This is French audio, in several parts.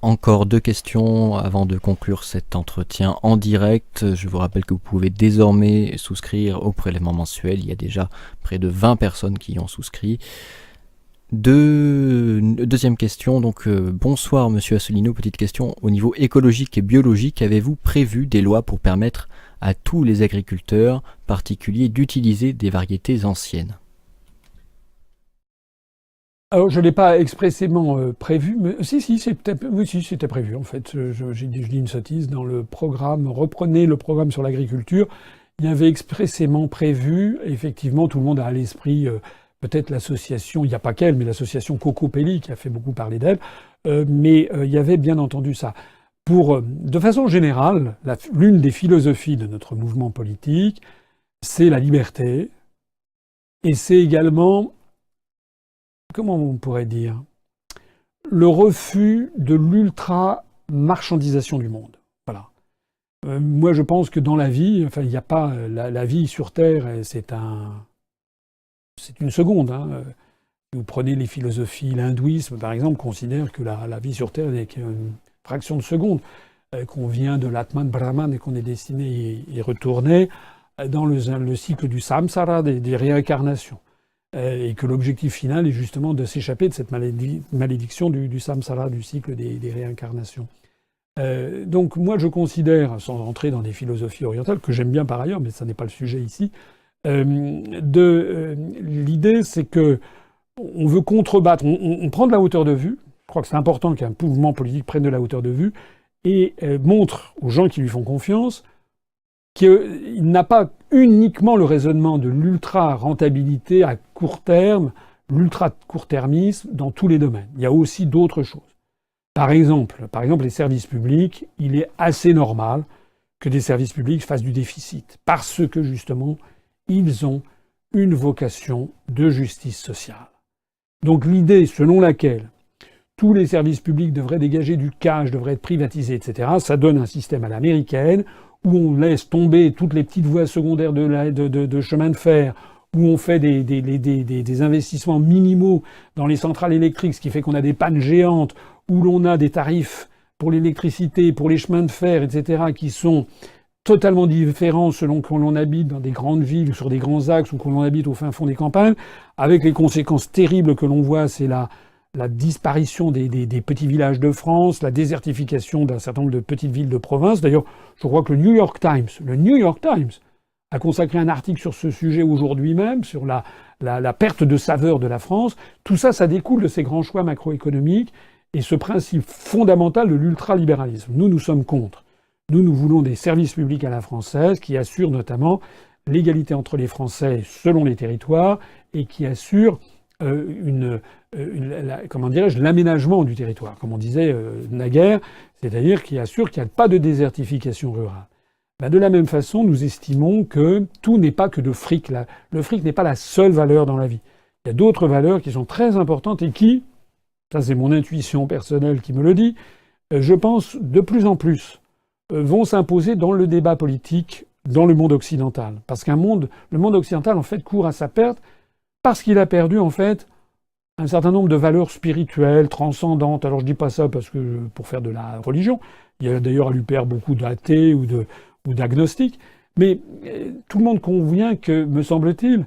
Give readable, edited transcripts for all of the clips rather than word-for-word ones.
Encore deux questions avant de conclure cet entretien en direct. Je vous rappelle que vous pouvez désormais souscrire au prélèvement mensuel. Il y a déjà près de 20 personnes qui y ont souscrit. Deuxième question, bonsoir Monsieur Asselineau, petite question. Au niveau écologique et biologique, avez-vous prévu des lois pour permettre à tous les agriculteurs particuliers d'utiliser des variétés anciennes ? Alors, je ne l'ai pas expressément prévu, mais c'était prévu en fait. Je dis une sottise. Dans le programme, reprenez le programme sur l'agriculture, il y avait expressément prévu, effectivement, tout le monde a à l'esprit peut-être l'association, il n'y a pas qu'elle, mais l'association Cocopelli qui a fait beaucoup parler d'elle, mais il y avait bien entendu ça. De façon générale, l'une des philosophies de notre mouvement politique, c'est la liberté, et c'est également, comment on pourrait dire, le refus de l'ultra-marchandisation du monde. Voilà. Moi, je pense que dans la vie, il n'y a pas la vie sur Terre, c'est une seconde. Hein. Vous prenez les philosophies, l'hindouisme, par exemple, considère que la vie sur Terre n'est qu'une fraction de seconde, qu'on vient de l'Atman Brahman et qu'on est destiné à y retourner dans le cycle du samsara, des réincarnations. Et que l'objectif final est justement de s'échapper de cette malédiction du samsara, du cycle des réincarnations. Donc moi je considère, sans entrer dans des philosophies orientales, que j'aime bien par ailleurs, mais ça n'est pas le sujet ici, l'idée c'est que on veut contrebattre, on prend de la hauteur de vue, je crois que c'est important qu'un mouvement politique prenne de la hauteur de vue, et montre aux gens qui lui font confiance qu'il n'a pas uniquement le raisonnement de l'ultra-rentabilité à court terme, l'ultra-court-termisme dans tous les domaines. Il y a aussi d'autres choses. Par exemple, les services publics, il est assez normal que des services publics fassent du déficit, parce que justement, ils ont une vocation de justice sociale. Donc l'idée selon laquelle tous les services publics devraient dégager du cash, devraient être privatisés, etc., ça donne un système à l'américaine, où on laisse tomber toutes les petites voies secondaires de chemin de fer, où on fait des investissements minimaux dans les centrales électriques, ce qui fait qu'on a des pannes géantes, où l'on a des tarifs pour l'électricité, pour les chemins de fer, etc., qui sont totalement différents selon qu'on l'on habite dans des grandes villes ou sur des grands axes ou qu'on l'on habite au fin fond des campagnes, avec les conséquences terribles que l'on voit, c'est la disparition des petits villages de France, la désertification d'un certain nombre de petites villes de province. D'ailleurs, je crois que le New York Times a consacré un article sur ce sujet aujourd'hui même, sur la perte de saveur de la France. Tout ça, ça découle de ces grands choix macroéconomiques et ce principe fondamental de l'ultralibéralisme. Nous sommes contre. Nous voulons des services publics à la française qui assurent notamment l'égalité entre les Français selon les territoires et qui assurent l'aménagement du territoire, comme on disait naguère, c'est-à-dire qui assure qu'il n'y a pas de désertification rurale. De la même façon, nous estimons que tout n'est pas que de fric. Le fric n'est pas la seule valeur dans la vie. Il y a d'autres valeurs qui sont très importantes et qui, ça c'est mon intuition personnelle qui me le dit, je pense de plus en plus vont s'imposer dans le débat politique dans le monde occidental. Parce le monde occidental, en fait, court à sa perte parce qu'il a perdu, en fait, un certain nombre de valeurs spirituelles, transcendantes. Alors je dis pas ça pour faire de la religion. Il y a d'ailleurs à l'UPR beaucoup d'athées ou d'agnostiques. Mais tout le monde convient que, me semble-t-il,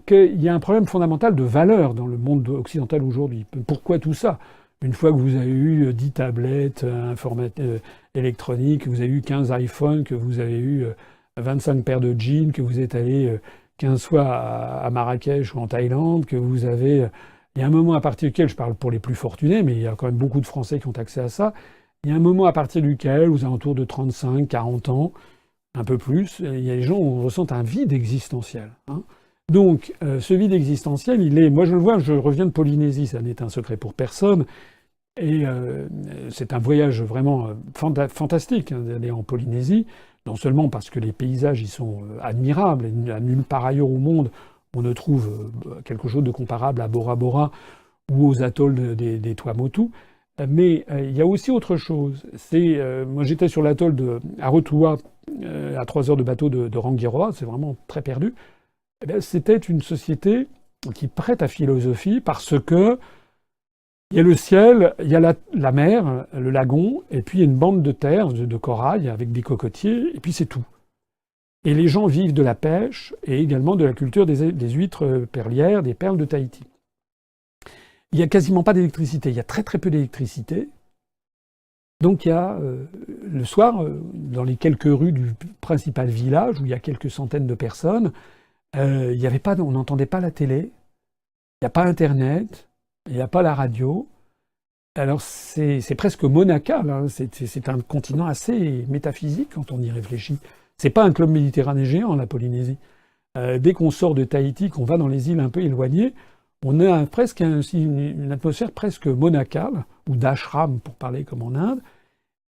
qu'il y a un problème fondamental de valeurs dans le monde occidental aujourd'hui. Pourquoi tout ça ? Une fois que vous avez eu 10 tablettes électroniques, que vous avez eu 15 iPhones, que vous avez eu 25 paires de jeans, que vous êtes allé 15 fois à Marrakech ou en Thaïlande, que vous avez... Il y a un moment à partir duquel, je parle pour les plus fortunés, mais il y a quand même beaucoup de Français qui ont accès à ça, il y a un moment à partir duquel, aux alentours de 35, 40 ans, un peu plus, il y a des gens où on ressent un vide existentiel. Hein. Donc, ce vide existentiel, moi je le vois, je reviens de Polynésie, ça n'est un secret pour personne, et c'est un voyage vraiment fantastique d'aller en Polynésie, non seulement parce que les paysages y sont admirables, et à nulle part ailleurs au monde on ne trouve quelque chose de comparable à Bora Bora ou aux atolls des Tuamotu, mais il y a aussi autre chose. Moi j'étais sur l'atoll de Arotua, à 3 heures de bateau de Rangiroa, c'est vraiment très perdu. C'était une société qui prête à philosophie parce que Il y a le ciel, il y a la mer, le lagon, et puis il y a une bande de terre, de corail, avec des cocotiers, et puis c'est tout. Et les gens vivent de la pêche et également de la culture des huîtres perlières, des perles de Tahiti. Il n'y a quasiment pas d'électricité, il y a très très peu d'électricité. Donc il y a le soir, dans les quelques rues du principal village, où il y a quelques centaines de personnes, il y avait pas, on n'entendait pas la télé, il n'y a pas Internet, il n'y a pas la radio. Alors c'est presque monacal, hein. C'est un continent assez métaphysique quand on y réfléchit. C'est pas un club méditerranéen géant, la Polynésie. Dès qu'on sort de Tahiti, qu'on va dans les îles un peu éloignées, on a presque une atmosphère presque monacale, ou d'ashram pour parler comme en Inde,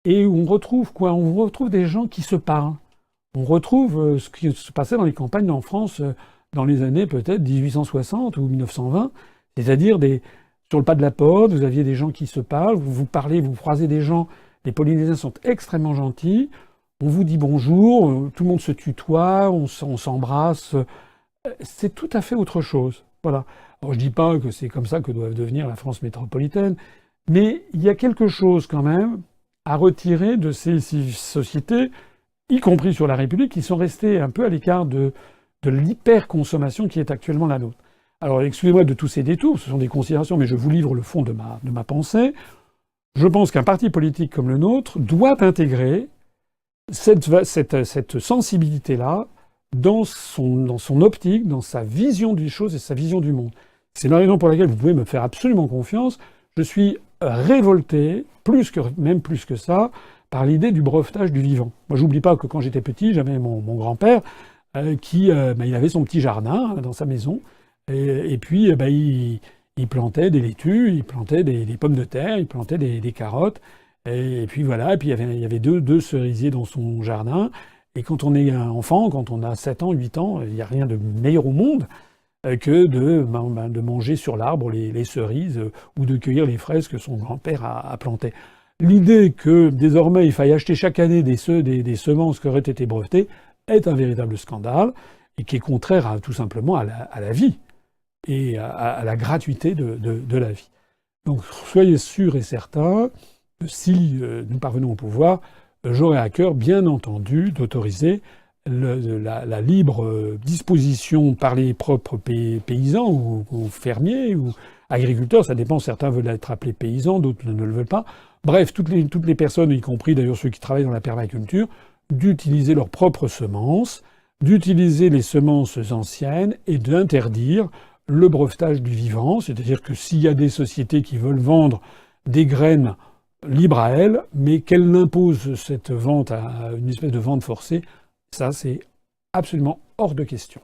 et où on retrouve quoi? On retrouve des gens qui se parlent. On retrouve ce qui se passait dans les campagnes en France dans les années peut-être 1860 ou 1920, c'est-à-dire sur le pas de la porte, vous aviez des gens qui se parlent, vous parlez, vous croisez des gens, les Polynésiens sont extrêmement gentils, on vous dit bonjour, tout le monde se tutoie, on s'embrasse, c'est tout à fait autre chose. Voilà. Alors je dis pas que c'est comme ça que doit devenir la France métropolitaine, mais il y a quelque chose quand même à retirer de ces sociétés, y compris sur la République, qui sont restées un peu à l'écart de l'hyperconsommation qui est actuellement la nôtre. Alors excusez-moi de tous ces détours, ce sont des considérations, mais je vous livre le fond de ma pensée. Je pense qu'un parti politique comme le nôtre doit intégrer cette sensibilité-là dans son optique, dans sa vision des choses et sa vision du monde. C'est la raison pour laquelle vous pouvez me faire absolument confiance. Je suis révolté, même plus que ça, par l'idée du brevetage du vivant. Moi, j'oublie pas que quand j'étais petit, j'avais mon grand-père il avait son petit jardin dans sa maison, et puis il plantait des laitues, il plantait des pommes de terre, il plantait des carottes. Et puis voilà, et puis il y avait deux cerisiers dans son jardin. Et quand on est un enfant, quand on a 7 ans, 8 ans, il n'y a rien de meilleur au monde que de manger sur l'arbre les cerises ou de cueillir les fraises que son grand-père a plantées. L'idée que désormais il faille acheter chaque année des semences qui auraient été brevetées est un véritable scandale et qui est contraire tout simplement à la vie et à la gratuité de la vie. Donc soyez sûrs et certains, si nous parvenons au pouvoir, j'aurai à cœur, bien entendu, d'autoriser la libre disposition par les propres paysans ou fermiers ou agriculteurs, ça dépend, certains veulent être appelés paysans, d'autres ne le veulent pas. Bref, toutes les personnes, y compris d'ailleurs ceux qui travaillent dans la permaculture, d'utiliser leurs propres semences, d'utiliser les semences anciennes et d'interdire le brevetage du vivant, c'est-à-dire que s'il y a des sociétés qui veulent vendre des graines libres à elles, mais qu'elles n'imposent cette vente à une espèce de vente forcée, ça c'est absolument hors de question.